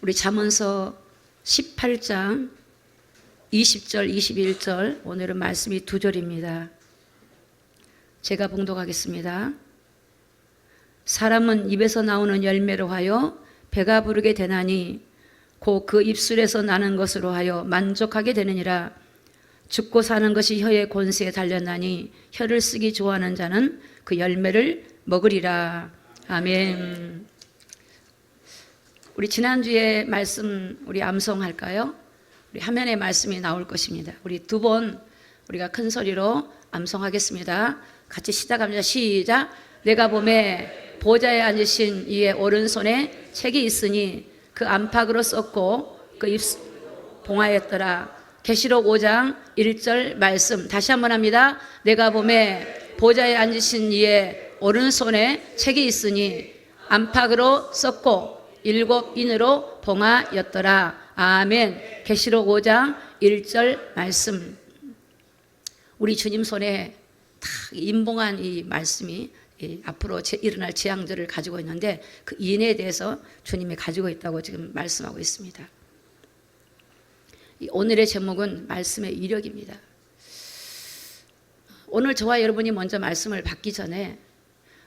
우리 잠언서 18장 20절 21절 오늘은 말씀이 2절입니다. 제가 봉독하겠습니다. 사람은 입에서 나오는 열매로 하여 배가 부르게 되나니 곧 그 입술에서 나는 것으로 하여 만족하게 되느니라. 죽고 사는 것이 혀의 권세에 달렸나니 혀를 쓰기 좋아하는 자는 그 열매를 먹으리라. 아멘. 우리 지난주에 말씀 우리 암송할까요? 우리 화면에 말씀이 나올 것입니다. 우리 2번 우리가 큰 소리로 암송하겠습니다. 같이 시작합니다. 시작. 내가 보매 보좌에 앉으신 이의 오른손에 책이 있으니 그 안팎으로 썼고 그 입술 봉하였더라. 계시록 5장 1절 말씀 다시 한번 합니다. 내가 보매 보좌에 앉으신 이의 오른손에 책이 있으니 안팎으로 썼고 7인으로 봉하였더라. 아멘. 계시록 5장 1절 말씀. 우리 주님 손에 다 임봉한 이 말씀이 앞으로 일어날 재앙들을 가지고 있는데 그 인에 대해서 주님이 가지고 있다고 지금 말씀하고 있습니다. 오늘의 제목은 말씀의 이력입니다. 오늘 저와 여러분이 먼저 말씀을 받기 전에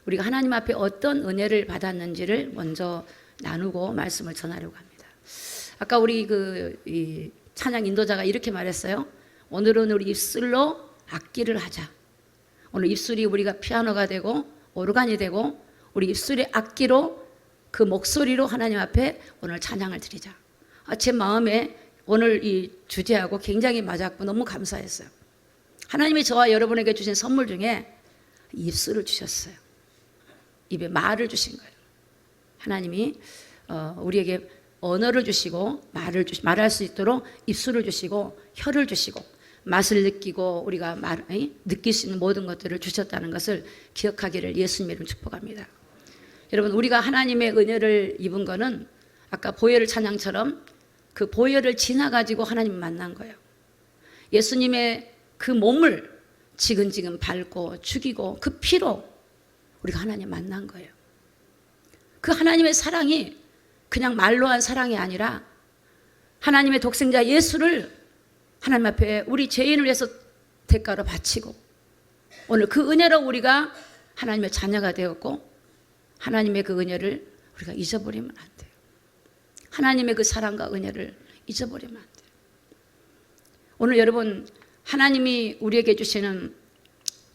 우리가 하나님 앞에 어떤 은혜를 받았는지를 먼저 나누고 말씀을 전하려고 합니다. 아까 우리 이 찬양 인도자가 이렇게 말했어요. 오늘은 우리 입술로 악기를 하자. 오늘 입술이 우리가 피아노가 되고 오르간이 되고 우리 입술의 악기로 그 목소리로 하나님 앞에 오늘 찬양을 드리자. 제 마음에 오늘 이 주제하고 굉장히 맞았고 너무 감사했어요. 하나님이 저와 여러분에게 주신 선물 중에 입술을 주셨어요. 입에 말을 주신 거예요. 하나님이 우리에게 언어를 주시고 말할 수 있도록 입술을 주시고 혀를 주시고 맛을 느끼고 우리가 느낄 수 있는 모든 것들을 주셨다는 것을 기억하기를 예수님의 이름으로 축복합니다. 여러분, 우리가 하나님의 은혜를 입은 거는 아까 보혈 찬양처럼 그 보혈을 지나가지고 하나님을 만난 거예요. 예수님의 그 몸을 지근지근 밟고 죽이고 그 피로 우리가 하나님 만난 거예요. 그 하나님의 사랑이 그냥 말로 한 사랑이 아니라 하나님의 독생자 예수를 하나님 앞에 우리 죄인을 위해서 대가로 바치고 오늘 그 은혜로 우리가 하나님의 자녀가 되었고 하나님의 그 은혜를 우리가 잊어버리면 안 돼요. 하나님의 그 사랑과 은혜를 잊어버리면 안 돼요. 오늘 여러분, 하나님이 우리에게 주시는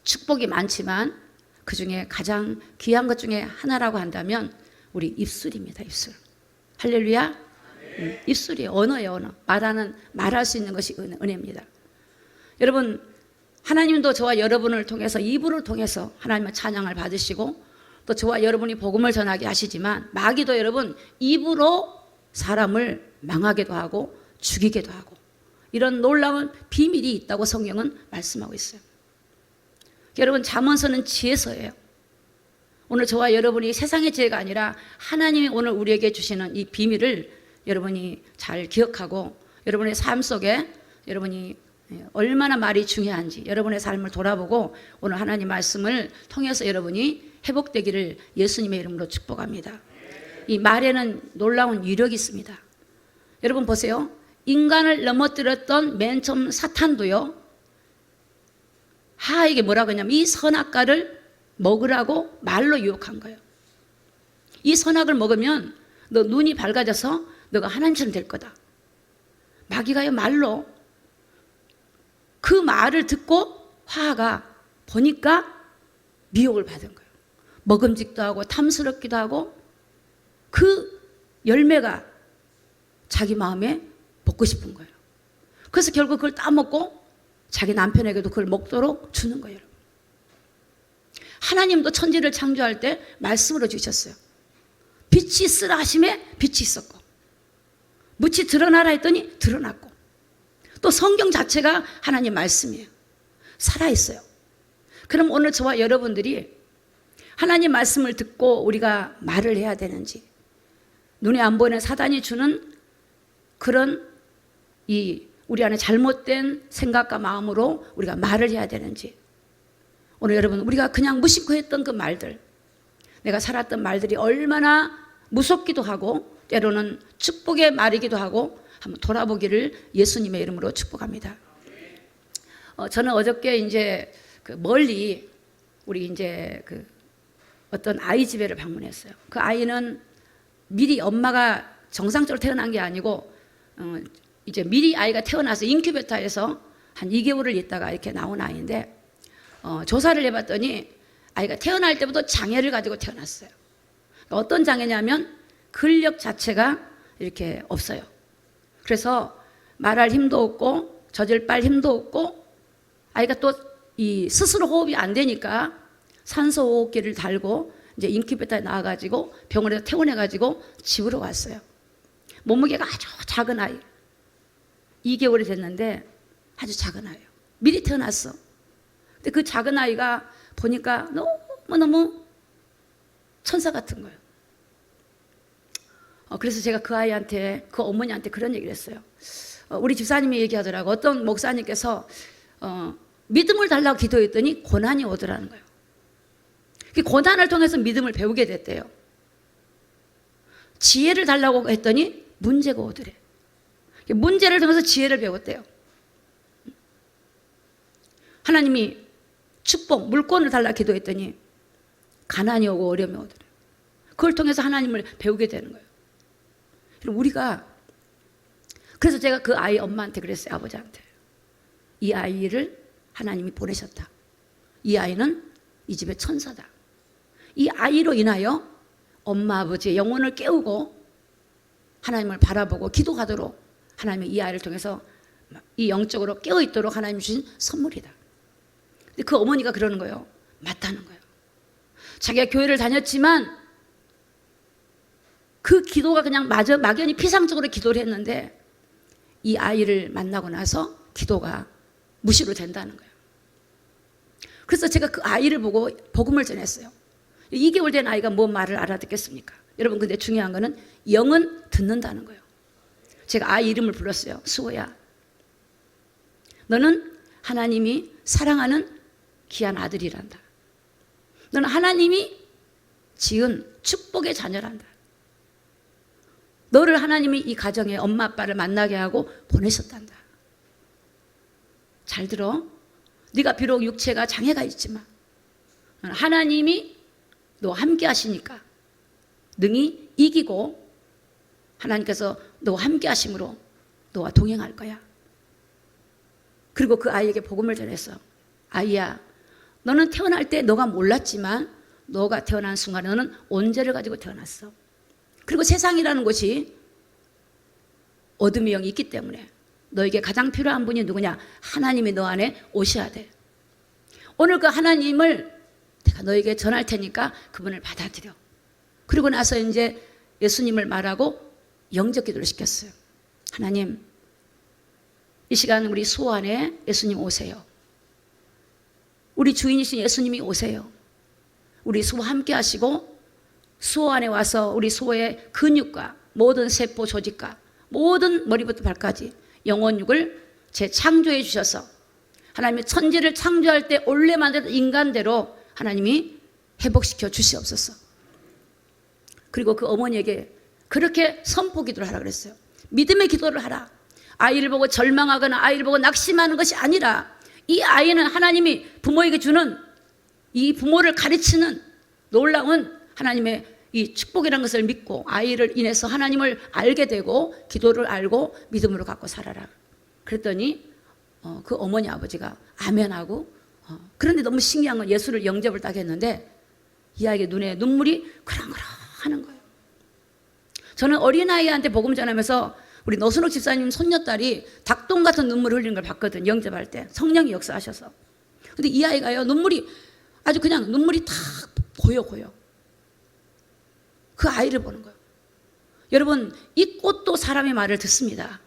축복이 많지만 그 중에 가장 귀한 것 중에 하나라고 한다면 우리 입술입니다. 입술. 할렐루야. 입술이 언어예요. 언어. 말할 수 있는 것이 은혜입니다. 여러분, 하나님도 저와 여러분을 통해서 입으로 통해서 하나님의 찬양을 받으시고 또 저와 여러분이 복음을 전하게 하시지만 마귀도 여러분 입으로 사람을 망하게도 하고 죽이게도 하고 이런 놀라운 비밀이 있다고 성경은 말씀하고 있어요. 여러분, 잠언서는 지혜서예요. 오늘 저와 여러분이 세상의 지혜가 아니라 하나님이 오늘 우리에게 주시는 이 비밀을 여러분이 잘 기억하고 여러분의 삶 속에 여러분이 얼마나 말이 중요한지 여러분의 삶을 돌아보고 오늘 하나님 말씀을 통해서 여러분이 회복되기를 예수님의 이름으로 축복합니다. 이 말에는 놀라운 위력이 있습니다. 여러분 보세요. 인간을 넘어뜨렸던 맨 처음 사탄도요. 하에게 뭐라고 했냐면 이 선악과를 먹으라고 말로 유혹한 거예요. 이 선악을 먹으면 너 눈이 밝아져서 너가 하나님처럼 될 거다. 마귀가요 말로 그 말을 듣고 화가 보니까 미혹을 받은 거예요. 먹음직도 하고 탐스럽기도 하고 그 열매가 자기 마음에 먹고 싶은 거예요. 그래서 결국 그걸 따먹고 자기 남편에게도 그걸 먹도록 주는 거예요. 하나님도 천지를 창조할 때 말씀으로 주셨어요. 빛이 있으라 하심에 빛이 있었고 무치 드러나라 했더니 드러났고 또 성경 자체가 하나님 말씀이에요. 살아있어요. 그럼 오늘 저와 여러분들이 하나님 말씀을 듣고 우리가 말을 해야 되는지 눈에 안 보이는 사단이 주는 그런 우리 안에 잘못된 생각과 마음으로 우리가 말을 해야 되는지 오늘 여러분 우리가 그냥 무심코 했던 그 말들 내가 살았던 말들이 얼마나 무섭기도 하고 때로는 축복의 말이기도 하고 한번 돌아보기를 예수님의 이름으로 축복합니다. 저는 어저께 이제 그 멀리 우리 이제 그 어떤 아이 집에를 방문했어요. 그 아이는 미리 엄마가 정상적으로 태어난 게 아니고 이제 미리 아이가 태어나서 인큐베이터에서 한 2개월을 있다가 이렇게 나온 아이인데 조사를 해봤더니 아이가 태어날 때부터 장애를 가지고 태어났어요. 그러니까 어떤 장애냐면 근력 자체가 이렇게 없어요. 그래서 말할 힘도 없고 젖을 빨 힘도 없고 아이가 또 이 스스로 호흡이 안 되니까 산소 호흡기를 달고 이제 인큐베이터에 나와가지고 병원에서 퇴원해가지고 집으로 왔어요. 몸무게가 아주 작은 아이. 2개월이 됐는데 아주 작은 아이예요. 미리 태어났어. 근데 그 작은 아이가 보니까 너무너무 천사 같은 거예요. 그래서 제가 그 아이한테, 그 어머니한테 그런 얘기를 했어요. 우리 집사님이 얘기하더라고. 어떤 목사님께서 믿음을 달라고 기도했더니 고난이 오더라는 거예요. 그 고난을 통해서 믿음을 배우게 됐대요. 지혜를 달라고 했더니 문제가 오더래. 문제를 통해서 지혜를 배웠대요. 하나님이 축복, 물권을 달라고 기도했더니 가난이 오고 어려움이 오더래요. 그걸 통해서 하나님을 배우게 되는 거예요. 우리가, 그래서 제가 그 아이 엄마한테 그랬어요. 아버지한테. 이 아이를 하나님이 보내셨다. 이 아이는 이 집의 천사다. 이 아이로 인하여 엄마 아버지의 영혼을 깨우고 하나님을 바라보고 기도하도록 하나님이 이 아이를 통해서 이 영적으로 깨어있도록 하나님 주신 선물이다. 근데 그 어머니가 그러는 거예요. 맞다는 거예요. 자기가 교회를 다녔지만 그 기도가 그냥 막연히 피상적으로 기도를 했는데 이 아이를 만나고 나서 기도가 무시로 된다는 거예요. 그래서 제가 그 아이를 보고 복음을 전했어요. 2개월 된 아이가 뭔 말을 알아듣겠습니까? 여러분, 근데 중요한 거는 영은 듣는다는 거예요. 제가 아이 이름을 불렀어요. 수호야, 너는 하나님이 사랑하는 귀한 아들이란다. 너는 하나님이 지은 축복의 자녀란다. 너를 하나님이 이 가정에 엄마 아빠를 만나게 하고 보내셨단다. 잘 들어. 네가 비록 육체가 장애가 있지만 하나님이 너와 함께 하시니까 능히 이기고 하나님께서 너와 함께 하심으로 너와 동행할 거야. 그리고 그 아이에게 복음을 전했어. 아이야, 너는 태어날 때 너가 몰랐지만 너가 태어난 순간에 너는 온죄를 가지고 태어났어. 그리고 세상이라는 곳이 어둠의 영이 있기 때문에 너에게 가장 필요한 분이 누구냐? 하나님이 너 안에 오셔야 돼. 오늘 그 하나님을 내가 너에게 전할 테니까 그분을 받아들여. 그리고 나서 이제 예수님을 말하고 영적 기도를 시켰어요. 하나님, 이 시간 우리 수호 안에 예수님 오세요. 우리 주인이신 예수님이 오세요. 우리 수호와 함께 하시고 수호 안에 와서 우리 수호의 근육과 모든 세포 조직과 모든 머리부터 발까지 영혼육을 재창조해 주셔서 하나님의 천지를 창조할 때 원래 만든 인간대로 하나님이 회복시켜 주시옵소서. 그리고 그 어머니에게 그렇게 선포 기도를 하라 그랬어요. 믿음의 기도를 하라. 아이를 보고 절망하거나 아이를 보고 낙심하는 것이 아니라 이 아이는 하나님이 부모에게 주는 이 부모를 가르치는 놀라운 하나님의 이 축복이라는 것을 믿고 아이를 인해서 하나님을 알게 되고 기도를 알고 믿음으로 갖고 살아라. 그랬더니 그 어머니 아버지가 아멘하고 그런데 너무 신기한 건 예수를 영접을 딱 했는데 이 아이의 눈에 눈물이 그랑그랑 하는 거예요. 저는 어린아이한테 복음 전하면서 우리 노순옥 집사님 손녀딸이 닭똥 같은 눈물을 흘리는 걸 봤거든. 영접할 때 성령이 역사하셔서. 근데 이 아이가요, 눈물이 아주 그냥 눈물이 다 고여. 그 아이를 보는 거예요. 여러분, 이 꽃도 사람의 말을 듣습니다.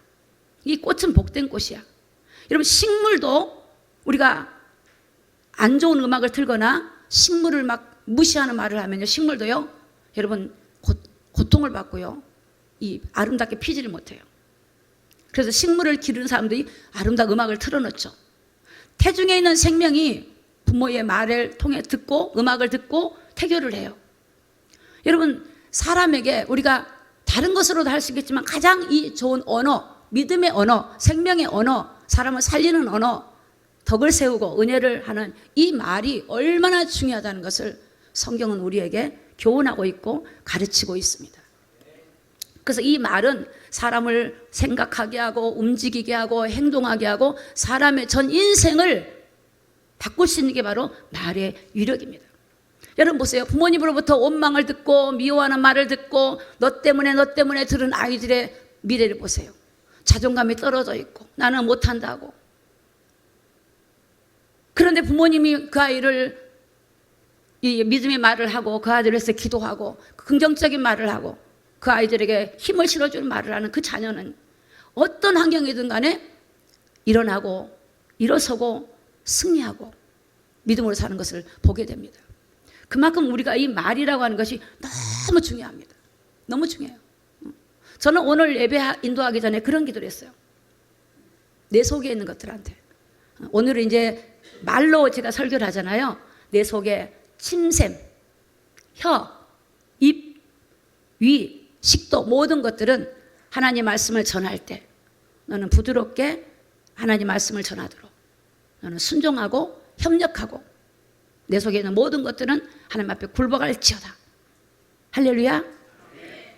이 꽃은 복된 꽃이야. 여러분, 식물도 우리가 안 좋은 음악을 틀거나 식물을 막 무시하는 말을 하면요, 식물도요, 여러분 고통을 받고요, 이 아름답게 피지를 못해요. 그래서 식물을 기르는 사람들이 아름다운 음악을 틀어놓죠. 태중에 있는 생명이 부모의 말을 통해 듣고 음악을 듣고 태교를 해요. 여러분, 사람에게 우리가 다른 것으로도 할 수 있겠지만 가장 이 좋은 언어, 믿음의 언어, 생명의 언어, 사람을 살리는 언어, 덕을 세우고 은혜를 하는 이 말이 얼마나 중요하다는 것을 성경은 우리에게 교훈하고 있고 가르치고 있습니다. 그래서 이 말은 사람을 생각하게 하고 움직이게 하고 행동하게 하고 사람의 전 인생을 바꿀 수 있는 게 바로 말의 위력입니다. 여러분 보세요. 부모님으로부터 원망을 듣고 미워하는 말을 듣고 너 때문에 들은 아이들의 미래를 보세요. 자존감이 떨어져 있고 나는 못한다고. 그런데 부모님이 그 아이를 이 믿음의 말을 하고 그 아이들을 위해서 기도하고 긍정적인 말을 하고 그 아이들에게 힘을 실어주는 말을 하는 그 자녀는 어떤 환경이든 간에 일어나고 일어서고 승리하고 믿음으로 사는 것을 보게 됩니다. 그만큼 우리가 이 말이라고 하는 것이 너무 중요합니다. 너무 중요해요. 저는 오늘 예배 인도하기 전에 그런 기도를 했어요. 내 속에 있는 것들한테. 오늘은 이제 말로 제가 설교를 하잖아요. 내 속에 침샘, 혀, 입, 위, 식도 모든 것들은 하나님 말씀을 전할 때 너는 부드럽게 하나님 말씀을 전하도록 너는 순종하고 협력하고 내 속에 있는 모든 것들은 하나님 앞에 굴복할지어다. 할렐루야.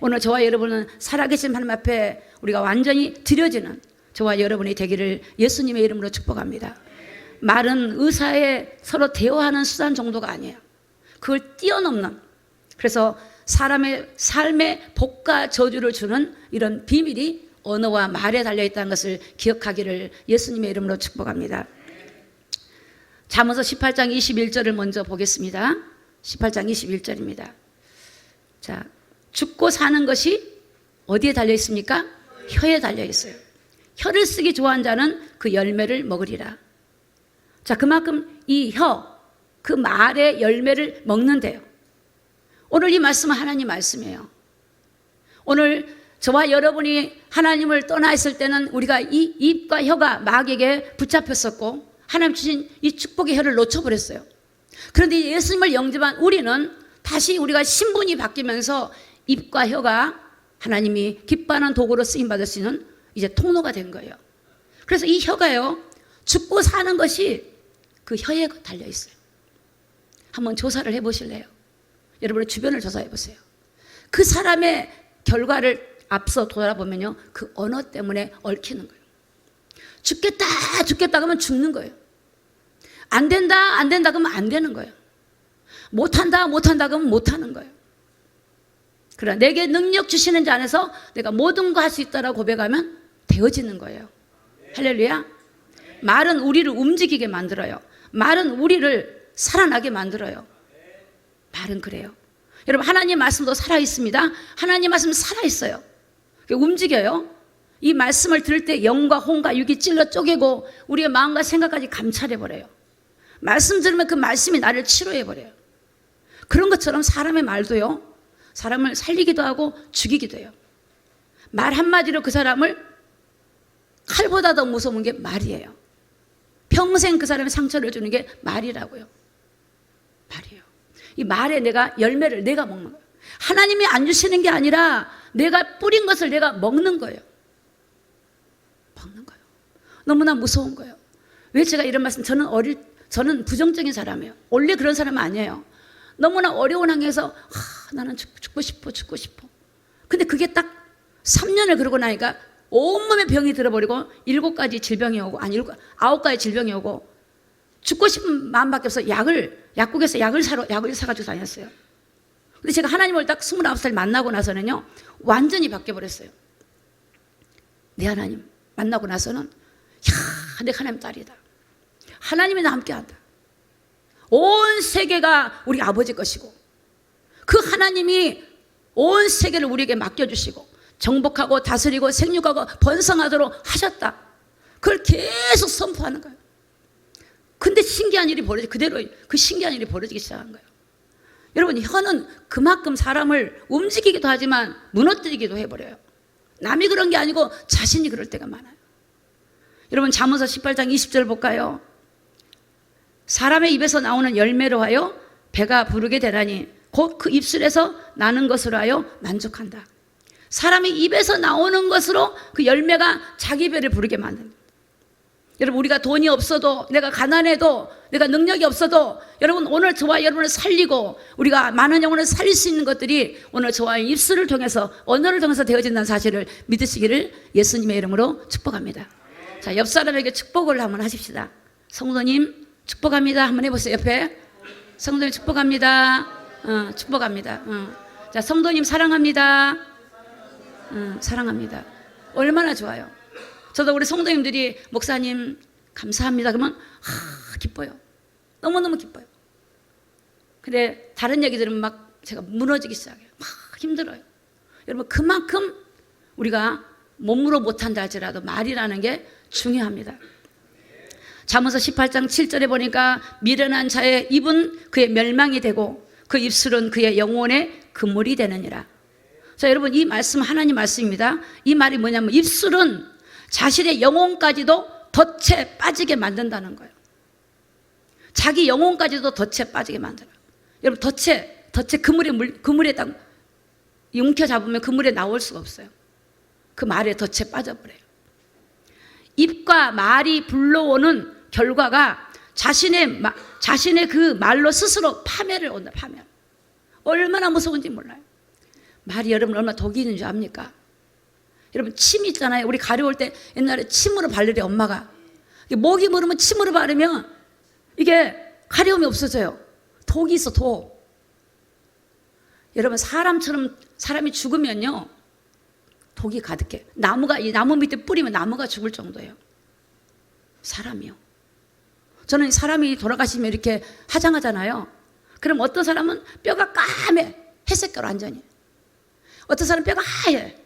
오늘 저와 여러분은 살아계신 하나님 앞에 우리가 완전히 드려지는 저와 여러분이 되기를 예수님의 이름으로 축복합니다. 말은 의사에 서로 대화하는 수단 정도가 아니에요. 그걸 뛰어넘는, 그래서 사람의 삶에 복과 저주를 주는 이런 비밀이 언어와 말에 달려있다는 것을 기억하기를 예수님의 이름으로 축복합니다. 잠언서 18장 21절을 먼저 보겠습니다. 18장 21절입니다. 자, 죽고 사는 것이 어디에 달려 있습니까? 혀에 달려 있어요. 혀를 쓰기 좋아하는 자는 그 열매를 먹으리라. 자, 그만큼 이 혀, 그 말의 열매를 먹는데요. 오늘 이 말씀은 하나님 말씀이에요. 오늘 저와 여러분이 하나님을 떠나 있을 때는 우리가 이 입과 혀가 마귀에게 붙잡혔었고 하나님 주신 이 축복의 혀를 놓쳐버렸어요. 그런데 예수님을 영접한 우리는 다시 우리가 신분이 바뀌면서 입과 혀가 하나님이 기뻐하는 도구로 쓰임받을 수 있는 이제 통로가 된 거예요. 그래서 이 혀가요, 죽고 사는 것이 그 혀에 달려 있어요. 한번 조사를 해보실래요? 여러분의 주변을 조사해 보세요. 그 사람의 결과를 앞서 돌아보면요, 그 언어 때문에 얽히는 거예요. 죽겠다 그러면 죽는 거예요. 안 된다 그러면 안 되는 거예요. 못한다 그러면 못하는 거예요. 그러나 내게 능력 주시는 자 안에서 내가 모든 거 할 수 있다라고 고백하면 되어지는 거예요. 할렐루야. 말은 우리를 움직이게 만들어요. 말은 우리를 살아나게 만들어요. 말은 그래요. 여러분, 하나님 말씀도 살아있습니다. 하나님 말씀은 살아있어요. 움직여요. 이 말씀을 들을 때 영과 혼과 육이 찔러 쪼개고 우리의 마음과 생각까지 감찰해버려요. 말씀 들으면 그 말씀이 나를 치료해버려요. 그런 것처럼 사람의 말도요, 사람을 살리기도 하고 죽이기도 해요. 말 한마디로 그 사람을 칼보다 더 무서운 게 말이에요. 평생 그 사람의 상처를 주는 게 말이라고요. 말이에요. 이 말에 내가 열매를 내가 먹는 거예요. 하나님이 안 주시는 게 아니라 내가 뿌린 것을 내가 먹는 거예요. 먹는 거예요. 너무나 무서운 거예요. 왜 제가 이런 말씀, 저는 부정적인 사람이에요. 원래 그런 사람은 아니에요. 너무나 어려운 환경에서 나는 죽고 싶어. 근데 그게 딱 3년을 그러고 나니까 온몸에 병이 들어버리고 7가지 질병이 오고 9가지 질병이 오고 죽고 싶은 마음밖에 없어 약국에서 약을 사가지고 다녔어요. 근데 제가 하나님을 딱 29살 만나고 나서는요, 완전히 바뀌어버렸어요. 내 하나님 만나고 나서는 내가 하나님 딸이다. 하나님이 나 함께한다. 온 세계가 우리 아버지 것이고 그 하나님이 온 세계를 우리에게 맡겨주시고 정복하고 다스리고 생육하고 번성하도록 하셨다. 그걸 계속 선포하는 거예요. 근데 신기한 일이 그대로 그 신기한 일이 벌어지기 시작한 거예요. 여러분, 혀는 그만큼 사람을 움직이기도 하지만 무너뜨리기도 해버려요. 남이 그런 게 아니고 자신이 그럴 때가 많아요. 여러분, 잠언서 18장 20절 볼까요? 사람의 입에서 나오는 열매로 하여 배가 부르게 되라니 곧 그 입술에서 나는 것으로 하여 만족한다. 사람이 입에서 나오는 것으로 그 열매가 자기 배를 부르게 만듭니다. 여러분, 우리가 돈이 없어도, 내가 가난해도, 내가 능력이 없어도, 여러분, 오늘 저와 여러분을 살리고 우리가 많은 영혼을 살릴 수 있는 것들이 오늘 저와 입술을 통해서, 언어를 통해서 되어진다는 사실을 믿으시기를 예수님의 이름으로 축복합니다. 자, 옆 사람에게 축복을 한번 하십시다. 성도님 축복합니다 한번 해보세요. 옆에 성도님 축복합니다. 축복합니다. 자, 성도님 사랑합니다. 사랑합니다. 얼마나 좋아요. 저도 우리 성도님들이 목사님 감사합니다 그러면 기뻐요. 너무너무 기뻐요. 근데 다른 얘기 들으면 막 제가 무너지기 시작해요. 막 힘들어요. 여러분, 그만큼 우리가 몸으로 못한다 할지라도 말이라는 게 중요합니다. 잠언서 18장 7절에 보니까 미련한 자의 입은 그의 멸망이 되고 그 입술은 그의 영혼의 그물이 되느니라. 자, 여러분, 이 말씀 하나님 말씀입니다. 이 말이 뭐냐면 입술은 자신의 영혼까지도 덫에 빠지게 만든다는 거예요. 자기 영혼까지도 덫에 빠지게 만들어요. 여러분, 덫에 그물에 딱 움켜 잡으면 그물에 나올 수가 없어요. 그 말에 덫에 빠져버려요. 입과 말이 불러오는 결과가 자신의 그 말로 스스로 파멸을 온다. 파멸. 얼마나 무서운지 몰라요. 말이 여러분 얼마나 독이 있는 줄 압니까? 여러분, 침 있잖아요. 우리 가려울 때 옛날에 침으로 바르래, 엄마가. 목이 무르면 침으로 바르면 이게 가려움이 없어져요. 독이 있어, 독. 여러분, 사람이 죽으면요, 독이 가득해. 이 나무 밑에 뿌리면 나무가 죽을 정도예요. 사람이요. 저는 사람이 돌아가시면 이렇게 화장하잖아요. 그럼 어떤 사람은 뼈가 까매, 회색깔 완전히. 어떤 사람은 뼈가 하얘.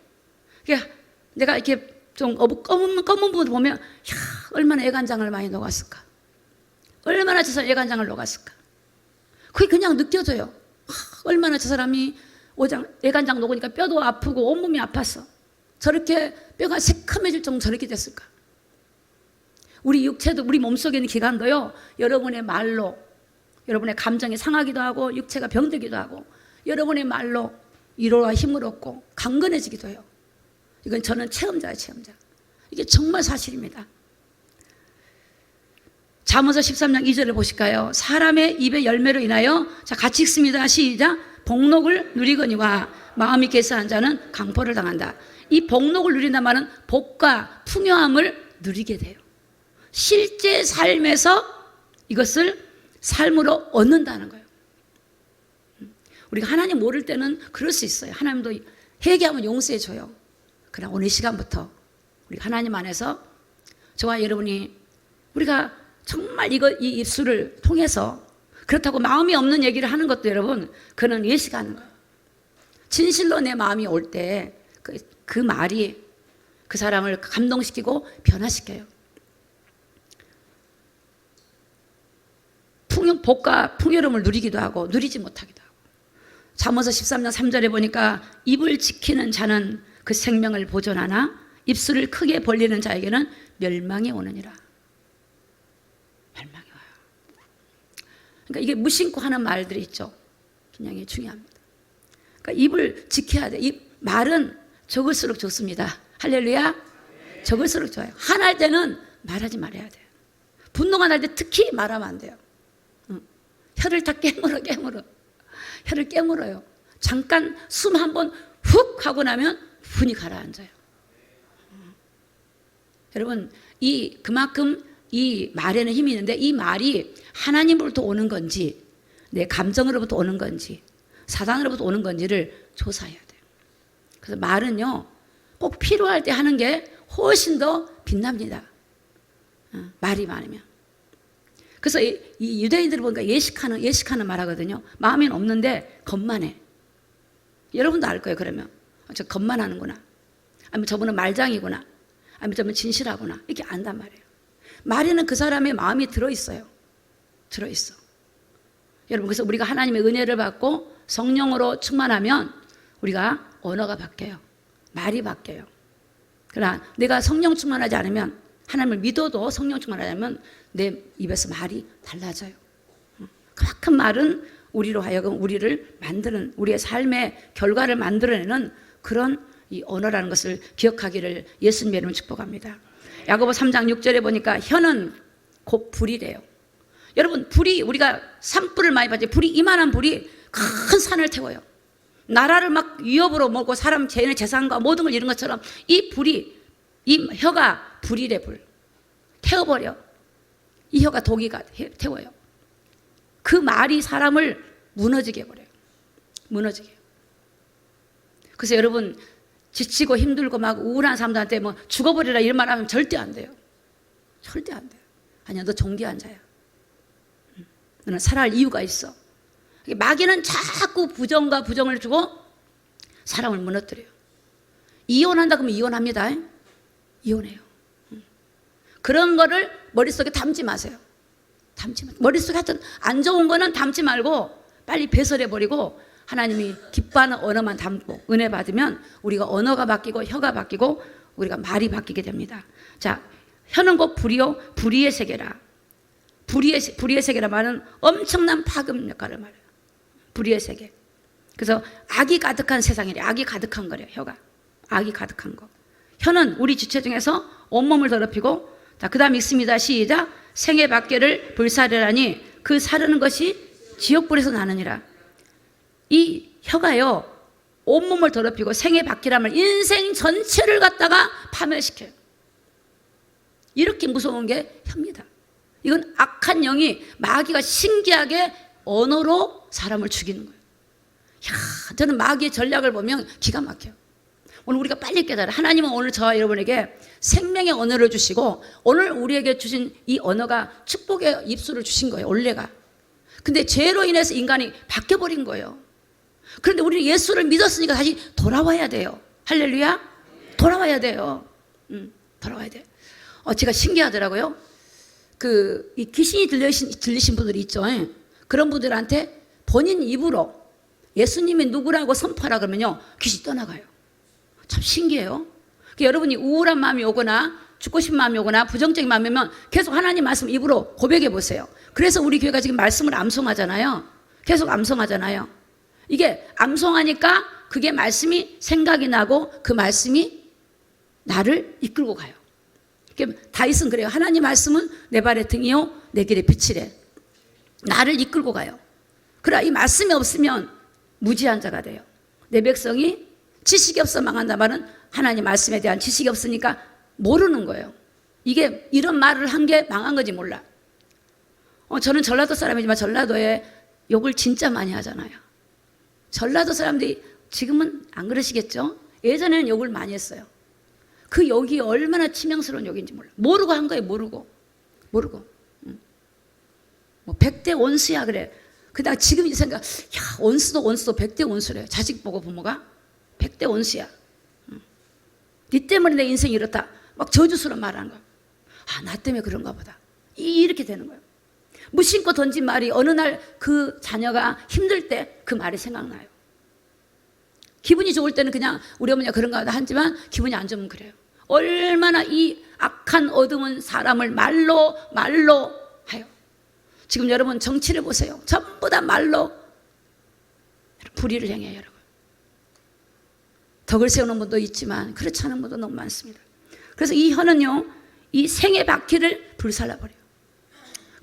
내가 이렇게 좀 검은 부분 보면, 얼마나 애간장을 많이 녹았을까. 얼마나 저 사람 애간장을 녹았을까. 그게 그냥 느껴져요. 얼마나 저 사람이 애간장 녹으니까 뼈도 아프고 온몸이 아팠어. 저렇게 뼈가 새카매질 정도 저렇게 됐을까. 우리 육체도, 우리 몸속에 있는 기관도요, 여러분의 말로, 여러분의 감정이 상하기도 하고 육체가 병들기도 하고 여러분의 말로 위로와 힘을 얻고 강건해지기도 해요. 이건 저는 체험자예요, 체험자. 이게 정말 사실입니다. 잠언서 13장 2절을 보실까요? 사람의 입의 열매로 인하여, 자, 같이 읽습니다. 시작. 복록을 누리거니와 마음이 개사한 자는 강포를 당한다. 이 복록을 누린다는 말은 복과 풍요함을 누리게 돼요. 실제 삶에서 이것을 삶으로 얻는다는 거예요. 우리가 하나님 모를 때는 그럴 수 있어요. 하나님도 회개하면 용서해 줘요. 그러나 오늘 시간부터 우리 하나님 안에서 저와 여러분이 우리가 정말 이 입술을 통해서, 그렇다고 마음이 없는 얘기를 하는 것도 여러분, 그는 예식하는 거예요. 진실로 내 마음이 올 때 그 말이 그 사람을 감동시키고 변화시켜요. 복과 풍요로움을 누리기도 하고 누리지 못하기도 하고. 잠언서 13장 3절에 보니까 입을 지키는 자는 그 생명을 보존하나 입술을 크게 벌리는 자에게는 멸망이 오느니라. 멸망이 와요. 그러니까 이게 무심코 하는 말들이 있죠. 굉장히 중요합니다. 그러니까 입을 지켜야 돼. 말은 적을수록 좋습니다. 할렐루야. 적을수록 좋아요. 화날 때는 말하지 말아야 돼요. 분노가 날 때 특히 말하면 안 돼요. 혀를 다 깨물어. 혀를 깨물어요. 잠깐 숨 한번 훅 하고 나면 분이 가라앉아요. 여러분, 그만큼 이 말에는 힘이 있는데, 이 말이 하나님으로부터 오는 건지 내 감정으로부터 오는 건지 사단으로부터 오는 건지를 조사해야 돼요. 그래서 말은요, 꼭 필요할 때 하는 게 훨씬 더 빛납니다. 말이 많으면. 그래서 이 유대인들을 보니까 예식하는 말 하거든요. 마음에는 없는데 겁만 해. 여러분도 알 거예요. 그러면 저 겁만 하는구나, 아니면 저분은 말장이구나, 아니면 저분은 진실하구나, 이렇게 안단 말이에요. 말에는 그 사람의 마음이 들어있어요. 들어있어. 여러분, 그래서 우리가 하나님의 은혜를 받고 성령으로 충만하면 우리가 언어가 바뀌어요. 말이 바뀌어요. 그러나 내가 성령 충만하지 않으면, 하나님을 믿어도 성령 충만하지 않으면 내 입에서 말이 달라져요. 그만큼 말은 우리로 하여금 우리를 만드는, 우리의 삶의 결과를 만들어내는 그런 이 언어라는 것을 기억하기를 예수님의 이름으로 축복합니다. 야고보 3장 6절에 보니까 혀는 곧 불이래요. 여러분, 불이, 우리가 산불을 많이 봤지, 불이, 이만한 불이 큰 산을 태워요. 나라를 막 위협으로 몰고 사람 죄인의 재산과 모든 걸 잃은 것처럼 이 불이, 이 혀가 불이래. 불 태워버려. 이 혀가 독이가 태워요. 그 말이 사람을 무너지게 해버려요. 무너지게. 그래서 여러분, 지치고 힘들고 막 우울한 사람들한테 뭐 죽어버리라 이런 말 하면 절대 안 돼요. 절대 안 돼요. 아니야, 너 존귀한 자야. 너는 살아갈 이유가 있어. 마귀는 자꾸 부정과 부정을 주고 사람을 무너뜨려요. 이혼한다 그러면 이혼합니다. 이혼해요. 그런 거를 머릿속에 담지 마세요. 담지 마세요. 머릿속에 하여튼 안 좋은 거는 담지 말고 빨리 배설해버리고 하나님이 기뻐하는 언어만 담고 은혜 받으면 우리가 언어가 바뀌고 혀가 바뀌고 우리가 말이 바뀌게 됩니다. 자, 혀는 곧 불이요 불의의 세계라. 불의의 세계라 말은 엄청난 파급 역할을 말해요. 불의의 세계. 그래서 악이 가득한 세상이래. 악이 가득한 거래요. 혀가. 악이 가득한 거. 혀는 우리 지체 중에서 온몸을 더럽히고, 자, 그 다음 읽습니다. 시작. 생의 밖에를 불사르라니 그 사르는 것이 지옥불에서 나느니라. 이 혀가요, 온몸을 더럽히고 생의 밖이라면 인생 전체를 갖다가 파멸시켜요. 이렇게 무서운 게 혀입니다. 이건 악한 영이, 마귀가 신기하게 언어로 사람을 죽이는 거예요. 야, 저는 마귀의 전략을 보면 기가 막혀요. 오늘 우리가 빨리 깨달아. 하나님은 오늘 저와 여러분에게 생명의 언어를 주시고 오늘 우리에게 주신 이 언어가 축복의 입술을 주신 거예요. 원래가. 근데 죄로 인해서 인간이 바뀌어버린 거예요. 그런데 우리는 예수를 믿었으니까 다시 돌아와야 돼요. 할렐루야. 돌아와야 돼요. 돌아와야 돼요. 제가 신기하더라고요. 이 귀신이 들리신 분들이 있죠. 그런 분들한테 본인 입으로 예수님이 누구라고 선포하라 그러면요, 귀신이 떠나가요. 참 신기해요. 여러분이 우울한 마음이 오거나 죽고 싶은 마음이 오거나 부정적인 마음이 오면 계속 하나님 말씀 입으로 고백해 보세요. 그래서 우리 교회가 지금 말씀을 암송하잖아요. 계속 암송하잖아요. 이게 암송하니까 그게 말씀이 생각이 나고 그 말씀이 나를 이끌고 가요. 다윗은 그래요. 하나님 말씀은 내 발의 등이요 내 길의 빛이래. 나를 이끌고 가요. 그러나 이 말씀이 없으면 무지한 자가 돼요. 내 백성이 지식이 없어 망한다 말은 하나님 말씀에 대한 지식이 없으니까 모르는 거예요. 이게 이런 말을 한 게 망한 건지 몰라. 저는 전라도 사람이지만 전라도에 욕을 진짜 많이 하잖아요. 전라도 사람들이 지금은 안 그러시겠죠? 예전에는 욕을 많이 했어요. 그 욕이 얼마나 치명스러운 욕인지 몰라. 모르고 한 거예요. 모르고. 뭐 100대 원수야 그래. 그다가 지금 이 생각, 야, 원수도 100대 원수래요. 자식 보고 부모가 100대 원수야. 네 때문에 내 인생이 이렇다. 막 저주스러운 말하는 거야. 나 때문에 그런가 보다. 이렇게 되는 거예요. 무심코 던진 말이 어느 날 그 자녀가 힘들 때 그 말이 생각나요. 기분이 좋을 때는 그냥 우리 어머니가 그런가 보다 하지만 기분이 안 좋으면 그래요. 얼마나 이 악한 어두운 사람을 말로 하여. 지금 여러분 정치를 보세요. 전부 다 말로 불의를 행해요. 여러분. 덕을 세우는 분도 있지만 그렇지 않은 분도 너무 많습니다. 그래서 이 혀는요, 이 생의 바퀴를 불살라버려요.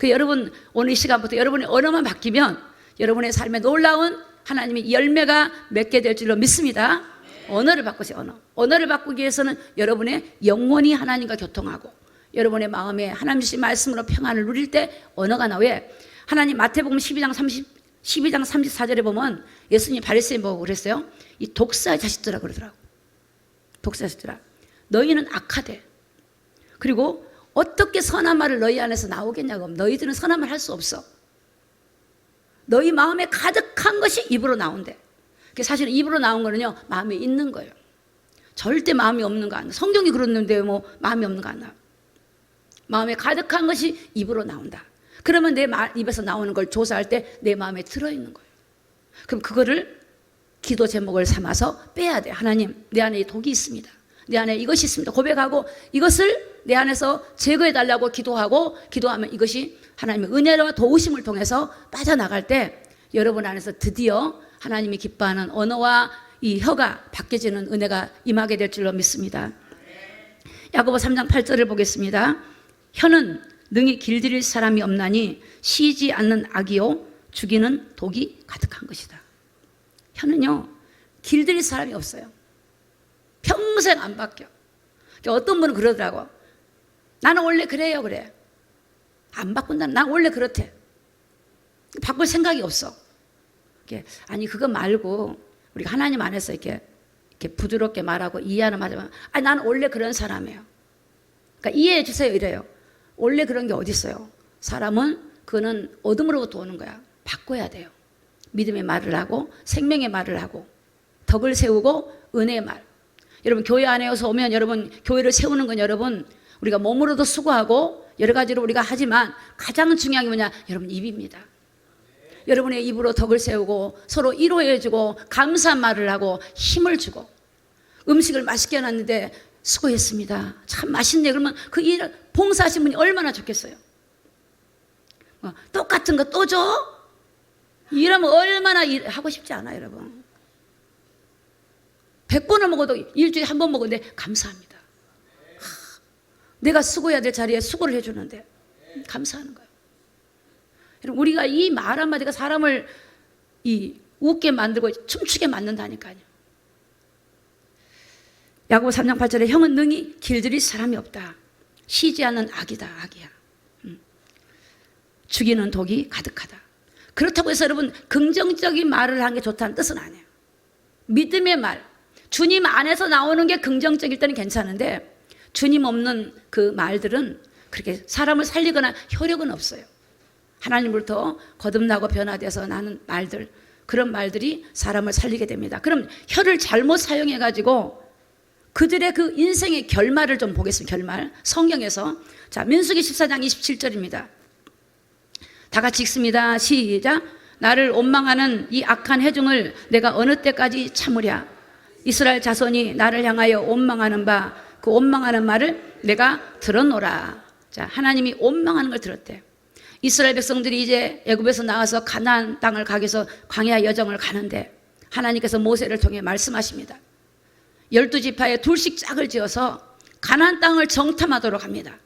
여러분 오늘 이 시간부터 여러분의 언어만 바뀌면 여러분의 삶에 놀라운 하나님의 열매가 맺게 될 줄로 믿습니다. 언어를 바꾸세요. 언어를 바꾸기 위해서는 여러분의 영혼이 하나님과 교통하고 여러분의 마음에 하나님 주신 말씀으로 평안을 누릴 때 언어가 나와요. 하나님 마태복음 12장 34절에 보면 예수님이 바리새인 보고 그랬어요. 이 독사의 자식들아 그러더라고. 독사의 자식들아, 너희는 악하대. 그리고 어떻게 선한 말을 너희 안에서 나오겠냐고. 너희들은 선한 말 할 수 없어. 너희 마음에 가득한 것이 입으로 나온대. 사실은 입으로 나온 거는요, 마음에 있는 거예요. 절대 마음이 없는 거 안 나. 성경이 그랬는데 뭐 마음이 없는 거 안 나. 마음에 가득한 것이 입으로 나온다. 그러면 내 입에서 나오는 걸 조사할 때 내 마음에 들어있는 거예요. 그럼 그거를 기도 제목을 삼아서 빼야 돼. 하나님, 내 안에 독이 있습니다. 내 안에 이것이 있습니다. 고백하고 이것을 내 안에서 제거해달라고 기도하면 이것이 하나님의 은혜와 도우심을 통해서 빠져나갈 때 여러분 안에서 드디어 하나님이 기뻐하는 언어와 이 혀가 바뀌어지는 은혜가 임하게 될 줄로 믿습니다. 야고보 3장 8절을 보겠습니다. 혀는 능히 길들일 사람이 없나니 쉬지 않는 악이요 죽이는 독이 가득한 것이다. 혀는요 길들일 사람이 없어요. 평생 안 바뀌어. 어떤 분은 그러더라고. 나는 원래 그래요. 그래. 안 바꾼다. 난 원래 그렇대. 바꿀 생각이 없어. 아니 그거 말고 우리가 하나님 안에서 이렇게 부드럽게 말하고 이해하는 말하면 아니 나는 원래 그런 사람이에요. 그러니까 이해해 주세요 이래요. 원래 그런 게 어디 있어요. 사람은 그거는 어둠으로부터 오는 거야. 바꿔야 돼요. 믿음의 말을 하고 생명의 말을 하고 덕을 세우고 은혜의 말. 여러분 교회 안에 와서 오면 여러분 교회를 세우는 건 여러분 우리가 몸으로도 수고하고 여러 가지로 우리가 하지만 가장 중요한 게 뭐냐 여러분 입입니다. 여러분의 입으로 덕을 세우고 서로 위로해주고 감사한 말을 하고 힘을 주고 음식을 맛있게 해놨는데 수고했습니다. 참 맛있네. 그러면 그 일 봉사하신 분이 얼마나 좋겠어요. 똑같은 거 또 줘? 이러면 얼마나 하고 싶지 않아요 여러분. 100번을 먹어도 일주일에 한 번 먹었는데 감사합니다. 내가 수고해야 될 자리에 수고를 해주는데 감사하는 거예요. 여러분 우리가 이 말 한마디가 사람을 웃게 만들고 춤추게 만든다니까요. 야고보 3장 8절에 형은 능히 길들일 사람이 없다. 쉬지 않는 악이다. 악이야. 죽이는 독이 가득하다. 그렇다고 해서 여러분 긍정적인 말을 하는 게 좋다는 뜻은 아니에요. 믿음의 말 주님 안에서 나오는 게 긍정적일 때는 괜찮은데 주님 없는 그 말들은 그렇게 사람을 살리거나 효력은 없어요. 하나님으로부터 거듭나고 변화돼서 나는 말들 그런 말들이 사람을 살리게 됩니다. 그럼 혀를 잘못 사용해가지고 그들의 그 인생의 결말을 좀 보겠습니다. 결말 성경에서 자 민수기 14장 27절입니다. 다 같이 읽습니다. 시작. 나를 원망하는 이 악한 해중을 내가 어느 때까지 참으랴. 이스라엘 자손이 나를 향하여 원망하는 바 그 원망하는 말을 내가 들었노라. 자 하나님이 원망하는 걸 들었대. 이스라엘 백성들이 이제 애굽에서 나와서 가나안 땅을 가기 위해서 광야 여정을 가는데 하나님께서 모세를 통해 말씀하십니다. 12지파에 둘씩 짝을 지어서 가나안 땅을 정탐하도록 합니다.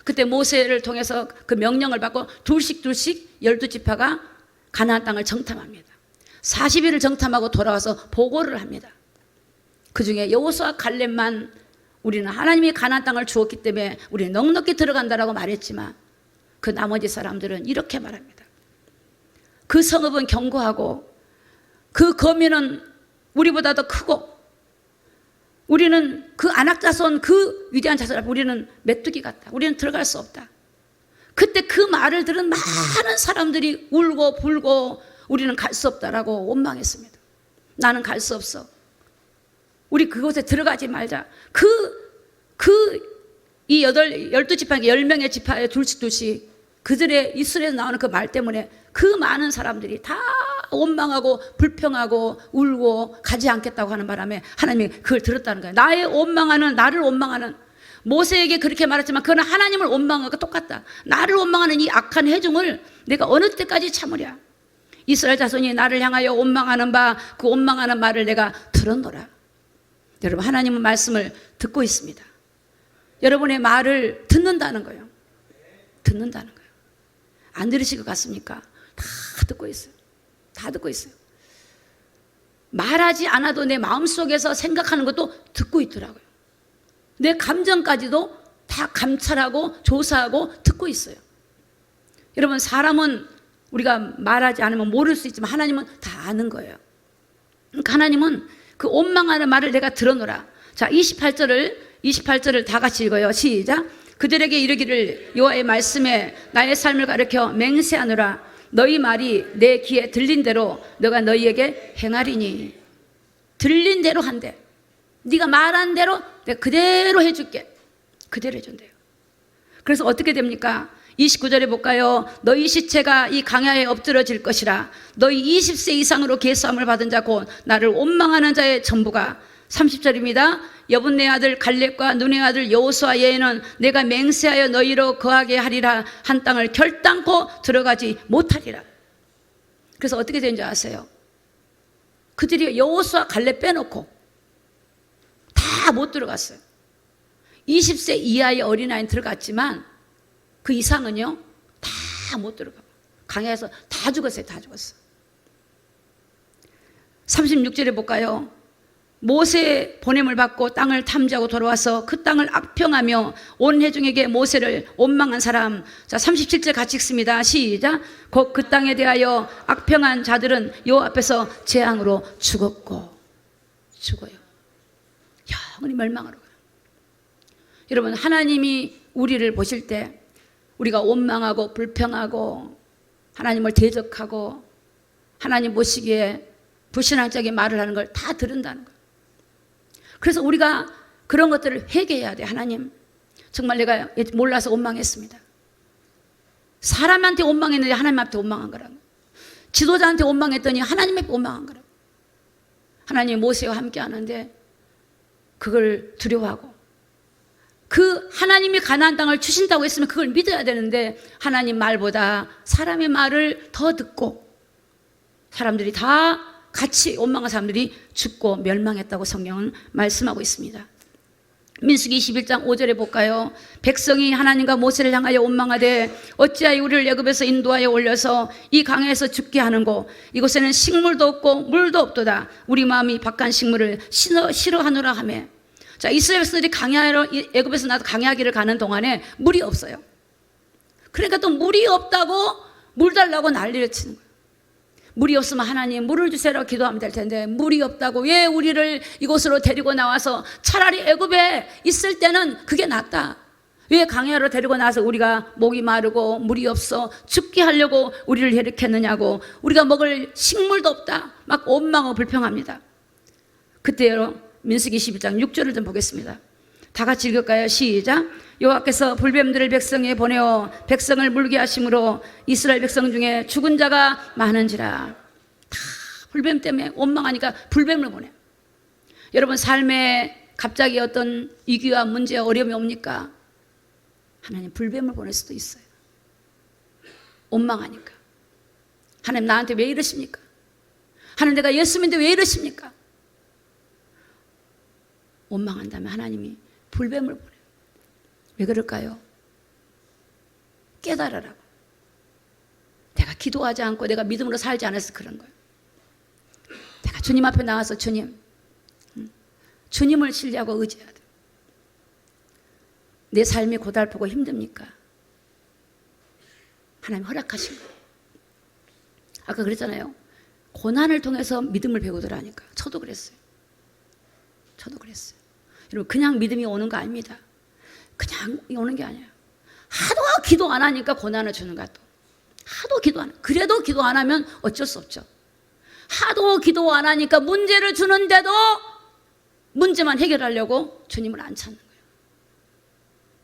그때 모세를 통해서 그 명령을 받고 둘씩 12지파가 가나안 땅을 정탐합니다. 40일을 정탐하고 돌아와서 보고를 합니다. 그중에 여호수아 갈렙만 우리는 하나님이 가나안 땅을 주었기 때문에 우리는 넉넉히 들어간다라고 말했지만 그 나머지 사람들은 이렇게 말합니다. 그 성읍은 견고하고 그 거민은 우리보다 더 크고 우리는 그 안악자손 그 위대한 자손 앞에 우리는 메뚜기 같다. 우리는 들어갈 수 없다. 그때 그 말을 들은 많은 사람들이 울고 불고 우리는 갈 수 없다라고 원망했습니다. 나는 갈 수 없어. 우리 그곳에 들어가지 말자. 이 12지파, 10명의 지파에 둘씩 그들의 이스라엘에서 나오는 그 말 때문에 그 많은 사람들이 다 원망하고 불평하고 울고 가지 않겠다고 하는 바람에 하나님이 그걸 들었다는 거예요. 나를 원망하는 모세에게 그렇게 말했지만 그건 하나님을 원망하고 똑같다. 나를 원망하는 이 악한 해중을 내가 어느 때까지 참으랴. 이스라엘 자손이 나를 향하여 원망하는 바 그 원망하는 말을 내가 들었노라. 여러분 하나님은 말씀을 듣고 있습니다. 여러분의 말을 듣는다는 거예요. 듣는다는 거예요. 안 들으실 것 같습니까? 다 듣고 있어요. 다 듣고 있어요. 말하지 않아도 내 마음속에서 생각하는 것도 듣고 있더라고요. 내 감정까지도 다 감찰하고 조사하고 듣고 있어요. 여러분 사람은 우리가 말하지 않으면 모를 수 있지만 하나님은 다 아는 거예요. 그러니까 하나님은 그 원망하는 말을 내가 들어놓으라. 자 28절을 다 같이 읽어요. 시작. 그들에게 이르기를 여호와의 말씀에 나의 삶을 가르쳐 맹세하노라. 너희 말이 내 귀에 들린 대로 너가 너희에게 행하리니. 들린 대로 한대. 네가 말한 대로 내가 그대로 해줄게. 그대로 해준대요. 그래서 어떻게 됩니까? 29절에 볼까요? 너희 시체가 이 강야에 엎드러질 것이라. 너희 20세 이상으로 계수함을 받은 자 곧 나를 원망하는 자의 전부가. 30절입니다. 여분네 아들 갈렙과 눈의 아들 여호수아 예에는 내가 맹세하여 너희로 거하게 하리라 한 땅을 결단코 들어가지 못하리라. 그래서 어떻게 되는지 아세요? 그들이 여호수아 갈렙 빼놓고 다 못 들어갔어요. 20세 이하의 어린아이는 들어갔지만 그 이상은요 다 못 들어가고 강야에서 다 죽었어요. 다 죽었어. 36절에 볼까요? 모세의 보냄을 받고 땅을 탐지하고 돌아와서 그 땅을 악평하며 온 회중에게 모세를 원망한 사람. 자, 37절 같이 읽습니다. 시작. 곧 그 땅에 대하여 악평한 자들은 여호와 앞에서 재앙으로 죽었고. 죽어요. 영원히 멸망하러 가요. 여러분, 하나님이 우리를 보실 때 우리가 원망하고 불평하고 하나님을 대적하고 하나님 보시기에 불신앙적인 말을 하는 걸 다 들은다는 거예요. 그래서 우리가 그런 것들을 회개해야 돼. 하나님, 정말 내가 몰라서 원망했습니다. 사람한테 원망했는데 하나님한테 원망한 거라고. 지도자한테 원망했더니 하나님한테 원망한 거라고. 하나님이 모세와 함께 하는데 그걸 두려워하고 그 하나님이 가나안 땅을 주신다고 했으면 그걸 믿어야 되는데 하나님 말보다 사람의 말을 더 듣고 사람들이 다 같이 원망한 사람들이 죽고 멸망했다고 성경은 말씀하고 있습니다. 민수기 21장 5절에 볼까요? 백성이 하나님과 모세를 향하여 원망하되 어찌하여 우리를 애굽에서 인도하여 올려서 이 강에서 죽게 하는고 이곳에는 식물도 없고 물도 없도다. 우리 마음이 박한 식물을 싫어하노라 하며. 자, 이스라엘 백성들이 애굽에서 나서 강야길을 가는 동안에 물이 없어요. 그러니까 또 물이 없다고 물 달라고 난리를 치는 거예요. 물이 없으면 하나님 물을 주세요라고 기도하면 될 텐데 물이 없다고 왜 우리를 이곳으로 데리고 나와서 차라리 애굽에 있을 때는 그게 낫다. 왜 강야로 데리고 나와서 우리가 목이 마르고 물이 없어 죽게 하려고 우리를 일으켰느냐고. 우리가 먹을 식물도 없다. 막 원망하고 불평합니다. 그때요 민수기 11장 6절을 좀 보겠습니다. 다 같이 읽을까요? 시작. 여호와께서 불뱀들을 백성에 보내어 백성을 물게 하심으로 이스라엘 백성 중에 죽은 자가 많은지라. 다 불뱀 때문에 원망하니까 불뱀을 보내요. 여러분 삶에 갑자기 어떤 위기와 문제와 어려움이 옵니까? 하나님 불뱀을 보낼 수도 있어요. 원망하니까. 하나님 나한테 왜 이러십니까? 하나님 내가 예수 믿는데 왜 이러십니까? 원망한다면 하나님이 불뱀을 보내요. 왜 그럴까요? 깨달으라고. 내가 기도하지 않고 내가 믿음으로 살지 않아서 그런 거예요. 내가 주님 앞에 나와서 주님을 신뢰하고 의지해야 돼요. 내 삶이 고달프고 힘듭니까? 하나님 허락하신 거예요. 아까 그랬잖아요. 고난을 통해서 믿음을 배우더라니까. 저도 그랬어요. 여러분 그냥 믿음이 오는 거 아닙니다. 그냥 오는 게 아니에요. 하도 기도 안 하니까 고난을 주는 거야. 또 하도 기도 안 해. 그래도 기도 안 하면 어쩔 수 없죠. 하도 기도 안 하니까 문제를 주는데도 문제만 해결하려고 주님을 안 찾는 거예요.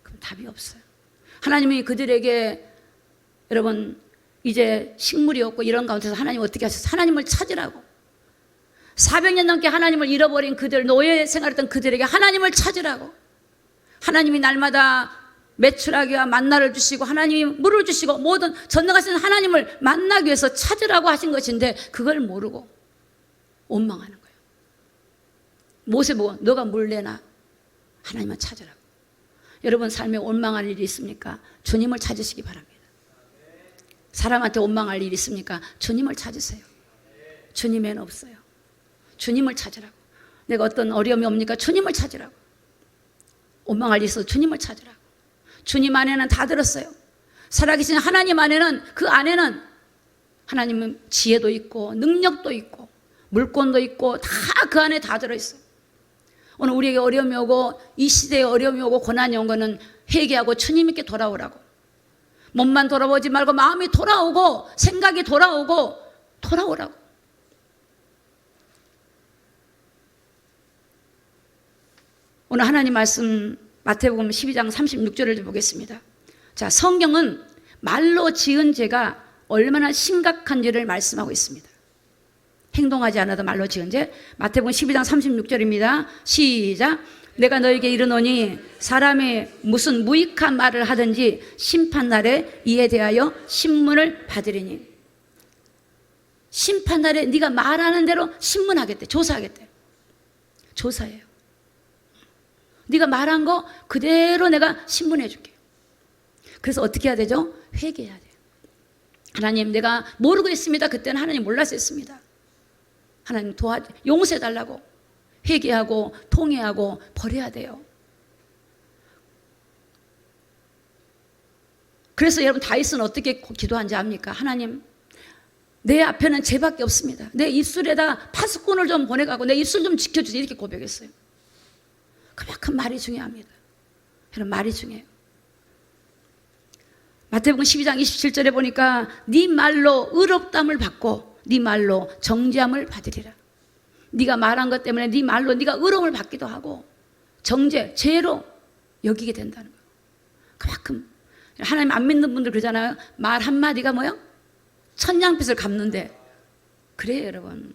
그럼 답이 없어요. 하나님이 그들에게 여러분 이제 식물이 없고 이런 가운데서 하나님 어떻게 하셨어요? 하나님을 찾으라고. 400년 넘게 하나님을 잃어버린 그들, 노예 생활했던 그들에게 하나님을 찾으라고. 하나님이 날마다 매출하기와 만나를 주시고 하나님이 물을 주시고 모든 전능하신 하나님을 만나기 위해서 찾으라고 하신 것인데 그걸 모르고 원망하는 거예요. 모세 보고 너가 물 내놔. 하나님만 찾으라고. 여러분 삶에 원망할 일이 있습니까? 주님을 찾으시기 바랍니다. 사람한테 원망할 일이 있습니까? 주님을 찾으세요. 주님에는 없어요. 주님을 찾으라고. 내가 어떤 어려움이 옵니까? 주님을 찾으라고. 원망할 일이 있어서 주님을 찾으라고. 주님 안에는 다 들었어요. 살아계신 하나님 안에는 그 안에는 하나님은 지혜도 있고 능력도 있고 물권도 있고 다 그 안에 다 들어있어요. 오늘 우리에게 어려움이 오고 이 시대에 어려움이 오고 고난이 온 거는 회개하고 주님께 돌아오라고. 몸만 돌아보지 말고 마음이 돌아오고 생각이 돌아오고 돌아오라고. 오늘 하나님 말씀 마태복음 12장 36절을 보겠습니다. 자, 성경은 말로 지은 죄가 얼마나 심각한지를 말씀하고 있습니다. 행동하지 않아도 말로 지은 죄. 마태복음 12장 36절입니다. 시작. 내가 너에게 이르노니 사람이 무슨 무익한 말을 하든지 심판날에 이에 대하여 신문을 받으리니. 심판날에 네가 말하는 대로 신문하겠대. 조사하겠대. 조사예요. 네가 말한 거 그대로 내가 신문해 줄게. 그래서 어떻게 해야 되죠? 회개해야 돼요. 하나님, 내가 모르고 있습니다. 그때는 하나님 몰라서 했습니다. 하나님 용서해 달라고 회개하고 통회하고 버려야 돼요. 그래서 여러분 다윗은 어떻게 기도한지 압니까? 하나님, 내 앞에는 죄밖에 없습니다. 내 입술에다 파수꾼을 좀 보내가고 내 입술 좀 지켜주세요. 이렇게 고백했어요. 그만큼 말이 중요합니다. 여러분, 말이 중요해요. 마태복음 12장 27절에 보니까 네 말로 의롭담을 받고 네 말로 정죄함을 받으리라. 네가 말한 것 때문에 네 말로 네가 의로움을 받기도 하고 죄로 여기게 된다는 거예요. 그만큼 하나님 안 믿는 분들 그러잖아요. 말 한마디가 뭐요? 천냥빚을 갚는데. 그래요, 여러분.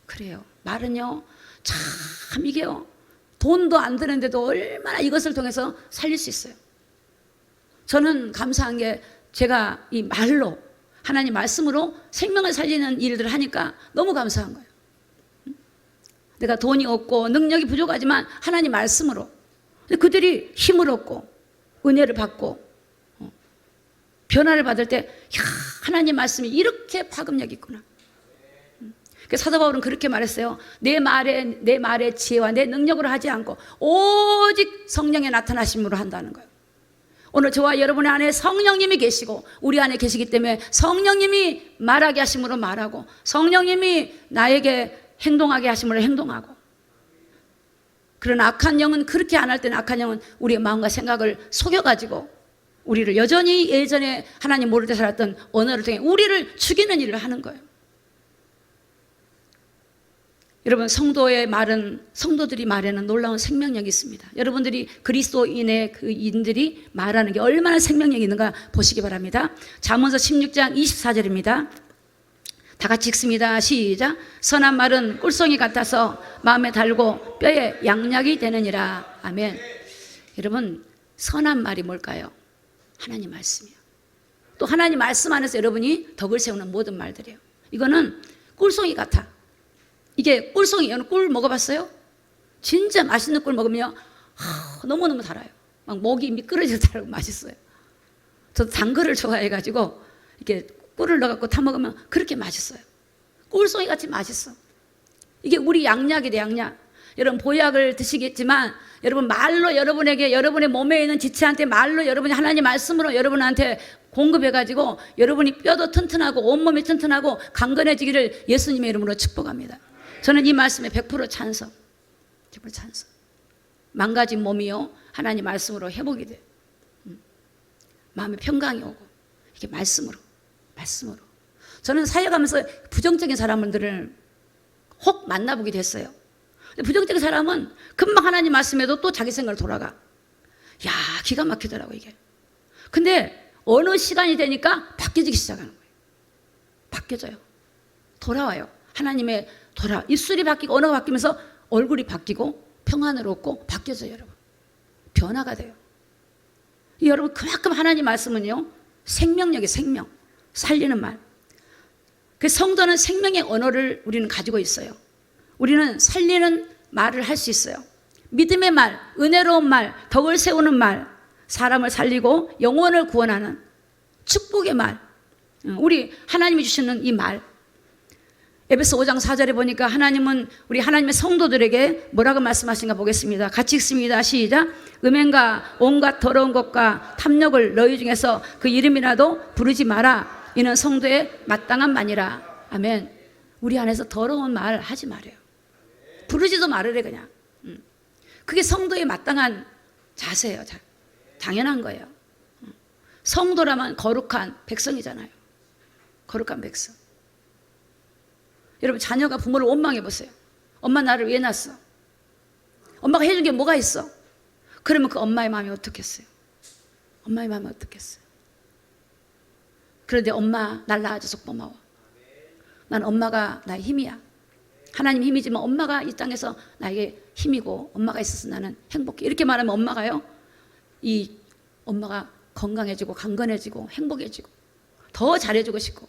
그래요. 말은요, 참 이게요, 돈도 안 드는데도 얼마나 이것을 통해서 살릴 수 있어요. 저는 감사한 게 제가 이 말로, 하나님 말씀으로 생명을 살리는 일들을 하니까 너무 감사한 거예요. 내가 돈이 없고 능력이 부족하지만 하나님 말씀으로 그들이 힘을 얻고 은혜를 받고 변화를 받을 때, 야, 하나님 말씀이 이렇게 파급력이 있구나. 사도 바울은 그렇게 말했어요. 내 말의 지혜와 내 능력으로 하지 않고 오직 성령의 나타나심으로 한다는 거예요. 오늘 저와 여러분의 안에 성령님이 계시고 우리 안에 계시기 때문에 성령님이 말하게 하심으로 말하고 성령님이 나에게 행동하게 하심으로 행동하고. 그러나 악한 영은 그렇게 안 할 때는 악한 영은 우리의 마음과 생각을 속여가지고 우리를 여전히 예전에 하나님 모를 때 살았던 언어를 통해 우리를 죽이는 일을 하는 거예요. 여러분, 성도들이 말에는 놀라운 생명력이 있습니다. 여러분들이 그리스도인의 그 인들이 말하는 게 얼마나 생명력이 있는가 보시기 바랍니다. 잠언서 16장 24절입니다. 다 같이 읽습니다. 시작. 선한 말은 꿀송이 같아서 마음에 달고 뼈에 양약이 되느니라. 아멘. 여러분, 선한 말이 뭘까요? 하나님 말씀이요. 또 하나님 말씀 안에서 여러분이 덕을 세우는 모든 말들이에요. 이거는 꿀송이 같아. 이게 꿀송이, 여러분 꿀 먹어봤어요? 진짜 맛있는 꿀 먹으면 너무너무 달아요. 막 목이 미끄러지게 달고 맛있어요. 저도 단 거를 좋아해가지고 이렇게 꿀을 넣어갖고 타 먹으면 그렇게 맛있어요. 꿀송이 같이 맛있어. 이게 우리 양약이 돼, 양약. 여러분 보약을 드시겠지만 여러분 말로 여러분에게 여러분의 몸에 있는 지체한테 말로 여러분이 하나님 말씀으로 여러분한테 공급해가지고 여러분이 뼈도 튼튼하고 온몸이 튼튼하고 강건해지기를 예수님의 이름으로 축복합니다. 저는 이 말씀에 100% 찬성. 100% 찬성. 망가진 몸이요, 하나님 말씀으로 회복이 돼. 마음에 평강이 오고 이게 말씀으로. 저는 사역하면서 부정적인 사람들을 혹 만나보게 됐어요. 부정적인 사람은 금방 하나님 말씀에도 또 자기 생각을 돌아가. 야, 기가 막히더라고 이게. 근데 어느 시간이 되니까 바뀌어지기 시작하는 거예요. 바뀌어져요. 돌아와요. 하나님의 입술이 바뀌고 언어가 바뀌면서 얼굴이 바뀌고 평안을 얻고 바뀌어져요. 여러분, 변화가 돼요. 여러분, 그만큼 하나님 말씀은요, 생명력이 생명, 살리는 말. 그 성도는 생명의 언어를 우리는 가지고 있어요. 우리는 살리는 말을 할 수 있어요. 믿음의 말, 은혜로운 말, 덕을 세우는 말, 사람을 살리고 영혼을 구원하는 축복의 말, 우리 하나님이 주시는 이 말. 에베소 5장 4절에 보니까 하나님은 우리 하나님의 성도들에게 뭐라고 말씀하신가 보겠습니다. 같이 읽습니다. 시작. 음행과 온갖 더러운 것과 탐욕을 너희 중에서 그 이름이라도 부르지 마라. 이는 성도의 마땅한 말이라. 아멘. 우리 안에서 더러운 말 하지 말아요. 부르지도 말으래 그냥. 그게 성도의 마땅한 자세예요. 당연한 거예요. 성도라면 거룩한 백성이잖아요. 거룩한 백성. 여러분, 자녀가 부모를 원망해 보세요. 엄마 나를 왜 낳았어? 엄마가 해준 게 뭐가 있어? 그러면 그 엄마의 마음이 어떻겠어요? 엄마의 마음이 어떻겠어요? 그런데 엄마 날 낳아줘서 고마워. 난 엄마가 나의 힘이야. 하나님 힘이지만 엄마가 이 땅에서 나에게 힘이고 엄마가 있어서 나는 행복해. 이렇게 말하면 엄마가요, 이 엄마가 건강해지고 강건해지고 행복해지고 더 잘해주고 싶고.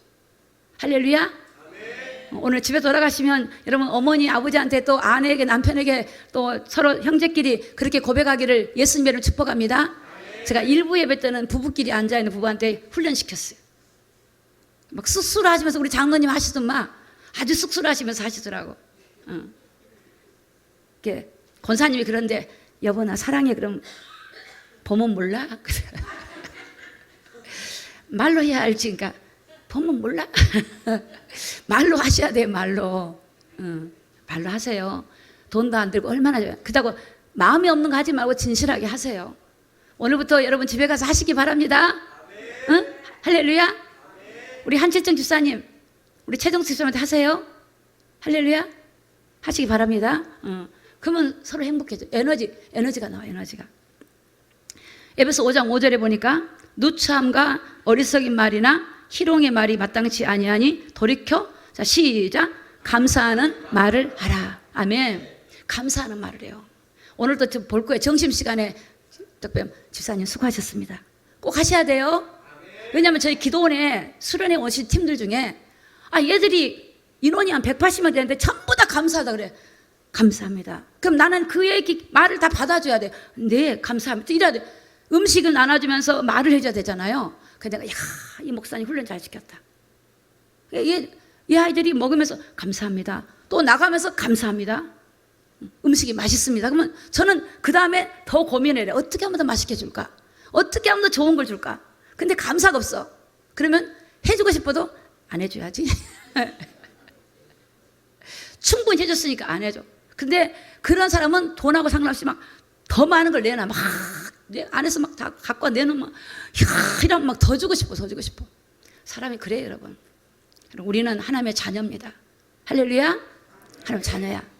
할렐루야. 오늘 집에 돌아가시면 여러분 어머니 아버지한테 또 아내에게 남편에게 또 서로 형제끼리 그렇게 고백하기를 예수님으로 축복합니다. 제가 일부 예배 때는 부부끼리 앉아있는 부부한테 훈련시켰어요. 막 쑥스러워하시면서 우리 장로님 하시던 막 아주 쑥스러워하시면서 하시더라고. 권사님이 그런데 여보 나 사랑해 그럼 보면 몰라? 말로 해야 알지. 그러니까 보면 몰라? 말로 하셔야 돼요. 말로. 말로 하세요. 돈도 안 들고 얼마나 좋아요. 그렇다고 마음이 없는 거 하지 말고 진실하게 하세요. 오늘부터 여러분 집에 가서 하시기 바랍니다. 응? 할렐루야. 우리 한칠정 집사님, 우리 최정수 집사님한테 하세요. 할렐루야. 하시기 바랍니다. 그러면 서로 행복해져. 에너지가 나와. 에너지가. 에베소 5장 5절에 보니까 누추함과 어리석인 말이나 희롱의 말이 마땅치 아니하니 돌이켜 자 시작 감사하는 말을 하라. 아멘. 감사하는 말을 해요. 오늘도 볼 거예요. 점심시간에 집사님 수고하셨습니다. 꼭 하셔야 돼요. 왜냐하면 저희 기도원에 수련회 오신 팀들 중에 얘들이 인원이 한 180명 되는데 전부 다 감사하다 그래. 감사합니다. 그럼 나는 그 얘기 말을 다 받아줘야 돼. 네 감사합니다. 이래야 돼. 음식을 나눠주면서 말을 해줘야 되잖아요. 그래서 내가 이 목사님 훈련 잘 시켰다. 이 아이들이 먹으면서 감사합니다. 또 나가면서 감사합니다. 음식이 맛있습니다. 그러면 저는 그 다음에 더 고민해요. 어떻게 하면 더 맛있게 줄까? 어떻게 하면 더 좋은 걸 줄까? 근데 감사가 없어. 그러면 해주고 싶어도 안 해줘야지. 충분히 해줬으니까 안 해줘. 근데 그런 사람은 돈하고 상관없이 막 더 많은 걸 내놔. 막 내 안에서 막 다 갖고 내놓으면 이러면 막 더 주고 싶어. 사람이 그래요, 여러분. 우리는 하나님의 자녀입니다. 할렐루야. 하나님의 자녀야.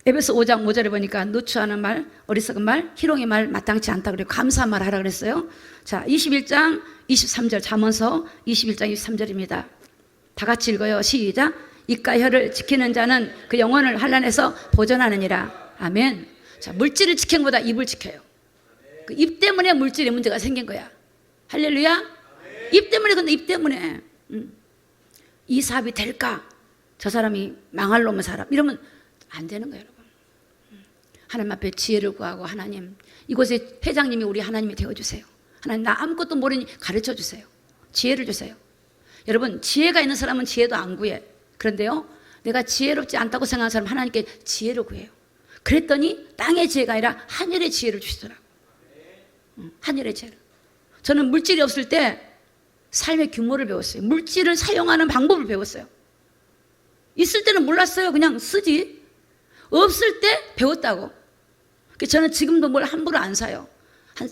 에베소 5장 5절에 보니까 누추하는 말, 어리석은 말, 희롱의 말 마땅치 않다 그래요. 감사한 말 하라 그랬어요. 자, 21장 23절 잠언서 21장 23절입니다. 다 같이 읽어요. 시작. 입과 혀를 지키는 자는 그 영혼을 환난에서 보존하느니라. 아멘. 자, 물질을 지키는 것보다 입을 지켜요. 그 입 때문에 물질에 문제가 생긴 거야. 할렐루야. 입 때문에. 근데 입 때문에 이 사업이 될까? 저 사람이 망할 놈의 사람 이러면 안 되는 거예요, 여러분. 하나님 앞에 지혜를 구하고 하나님 이곳에 회장님이 우리 하나님이 되어주세요. 하나님 나 아무것도 모르니 가르쳐 주세요. 지혜를 주세요. 여러분 지혜가 있는 사람은 지혜도 안 구해. 그런데요 내가 지혜롭지 않다고 생각하는 사람 하나님께 지혜를 구해요. 그랬더니 땅의 지혜가 아니라 하늘의 지혜를 주시더라고요. 하늘의 지혜를. 저는 물질이 없을 때 삶의 규모를 배웠어요. 물질을 사용하는 방법을 배웠어요. 있을 때는 몰랐어요. 그냥 쓰지. 없을 때 배웠다고. 저는 지금도 뭘 함부로 안 사요.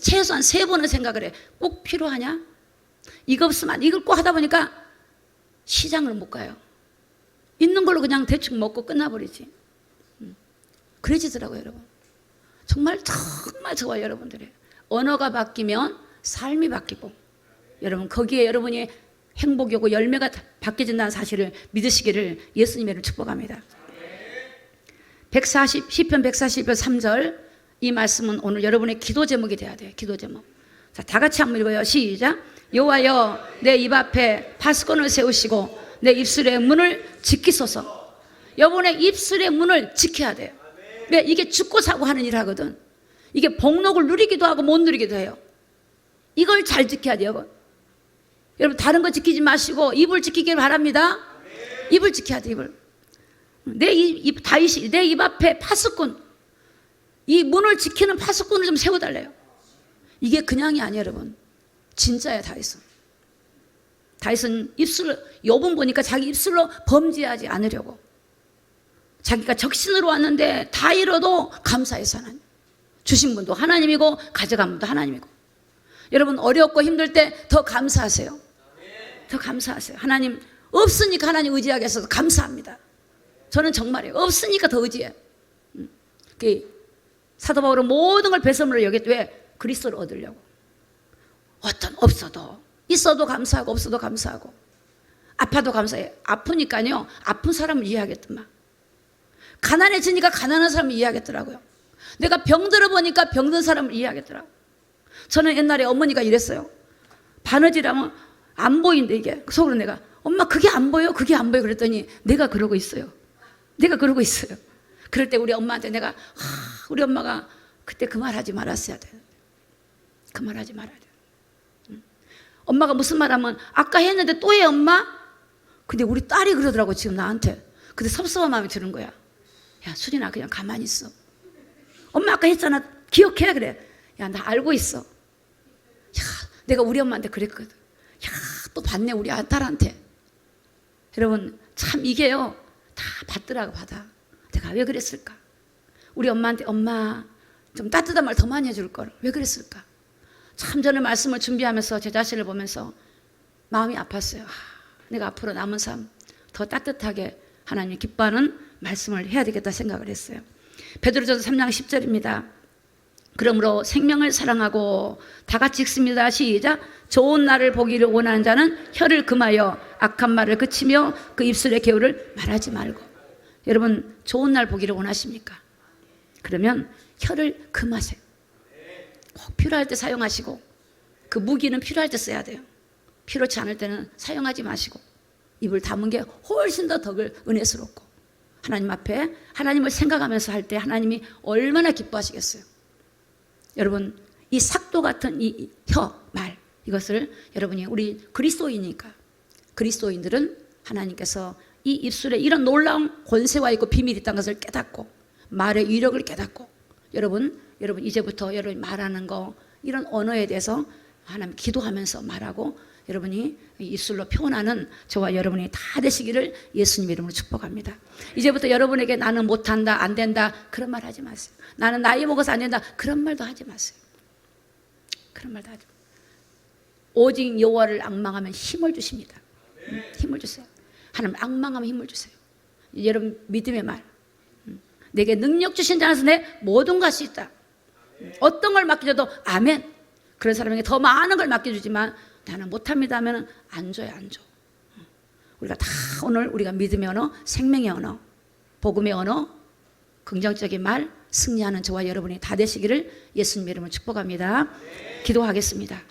최소한 3번은 생각을 해. 꼭 필요하냐? 이거 없으면 이걸 꼭 하다 보니까 시장을 못 가요. 있는 걸로 그냥 대충 먹고 끝나버리지. 그래지더라고요, 여러분. 정말 좋아요, 여러분들이. 언어가 바뀌면 삶이 바뀌고, 여러분 거기에 여러분이 행복이 오고 열매가 바뀌어진다는 사실을 믿으시기를 예수님의 축복합니다. 140, 시편 141편 3절 이 말씀은 오늘 여러분의 기도 제목이 돼야 돼요. 기도 제목. 자, 다 같이 한번 읽어요. 시작. 여호와여 내 입 앞에 파수꾼을 세우시고 내 입술의 문을 지키소서. 여러분의 입술의 문을 지켜야 돼요. 왜? 이게 죽고 사고 하는 일 하거든. 이게 복록을 누리기도 하고 못 누리기도 해요. 이걸 잘 지켜야 돼요. 여러분 다른 거 지키지 마시고 입을 지키길 바랍니다. 입을 지켜야 돼. 입을. 다윗이 내 입 앞에 파수꾼, 이 문을 지키는 파수꾼을 좀 세워달래요. 이게 그냥이 아니에요, 여러분. 진짜야. 다윗은 입술로, 욥은 보니까 자기 입술로 범죄하지 않으려고 자기가 적신으로 왔는데 다 잃어도 감사해서 하나님 주신 분도 하나님이고 가져간 분도 하나님이고. 여러분 어렵고 힘들 때 더 감사하세요. 더 감사하세요. 하나님 없으니까 하나님 의지하겠어서 감사합니다. 저는 정말이에요. 없으니까 더 의지해요. 사도 바울은 모든 걸 배설물로 여겼죠. 왜? 그리스도를 얻으려고. 없어도 있어도 감사하고 없어도 감사하고 아파도 감사해. 아프니까요 아픈 사람을 이해하겠더만. 가난해지니까 가난한 사람을 이해하겠더라고요. 내가 병들어 보니까 병든 사람을 이해하겠더라고요. 저는 옛날에 어머니가 이랬어요. 바느질하면 안 보인대 이게. 속으로 내가 엄마 그게 안 보여? 그게 안 보여? 그랬더니 내가 그러고 있어요. 내가 그러고 있어요. 그럴 때 우리 엄마한테 내가 우리 엄마가 그때 그 말 하지 말았어야 돼. 그 말 하지 말아야 돼. 엄마가 무슨 말 하면 아까 했는데 또 해 엄마? 근데 우리 딸이 그러더라고 지금 나한테. 근데 섭섭한 마음이 드는 거야. 야 수진아 그냥 가만히 있어. 엄마 아까 했잖아. 기억해 그래. 야 나 알고 있어. 야 내가 우리 엄마한테 그랬거든. 야 또 받네 우리 딸한테. 여러분 참 이게요 다 받더라고 받아. 내가 왜 그랬을까? 우리 엄마한테 엄마 좀 따뜻한 말 더 많이 해줄 걸. 왜 그랬을까? 참 저는 말씀을 준비하면서 제 자신을 보면서 마음이 아팠어요. 내가 앞으로 남은 삶 더 따뜻하게 하나님 기뻐하는 말씀을 해야 되겠다 생각을 했어요. 베드로전서 3장 10절입니다. 그러므로 생명을 사랑하고 다 같이 읽습니다. 시작. 좋은 날을 보기를 원하는 자는 혀를 금하여 악한 말을 그치며 그 입술의 개울을 말하지 말고. 여러분 좋은 날 보기를 원하십니까? 그러면 혀를 금하세요. 꼭 필요할 때 사용하시고 그 무기는 필요할 때 써야 돼요. 필요치 않을 때는 사용하지 마시고 입을 다문 게 훨씬 더 덕을 은혜스럽고 하나님 앞에 하나님을 생각하면서 할 때 하나님이 얼마나 기뻐하시겠어요. 여러분 이 삭도 같은 이 혀, 말 이것을 여러분이 우리 그리스도이니까 그리스도인들은 하나님께서 이 입술에 이런 놀라운 권세가 있고 비밀이 있다는 것을 깨닫고 말의 위력을 깨닫고 여러분 이제부터 여러분이 말하는 거 이런 언어에 대해서 하나님 기도하면서 말하고 여러분이 입술로 표현하는 저와 여러분이 다 되시기를 예수님 이름으로 축복합니다. 이제부터 여러분에게 나는 못한다 안 된다 그런 말 하지 마세요. 나는 나이 먹어서 안 된다 그런 말도 하지 마세요. 그런 말도 하지 마세요. 오직 여호와를 앙망하면 힘을 주십니다. 힘을 주세요. 하나님 앙망하면 힘을 주세요. 여러분 믿음의 말 내게 능력 주신 자라서 내 모든 것이 있다. 어떤 걸 맡겨줘도 아멘. 그런 사람에게 더 많은 걸 맡겨주지만 나는 못합니다 하면 안 줘요. 안 줘. 우리가 다 오늘 우리가 믿음의 언어, 생명의 언어, 복음의 언어, 긍정적인 말 승리하는 저와 여러분이 다 되시기를 예수님 이름으로 축복합니다. 기도하겠습니다.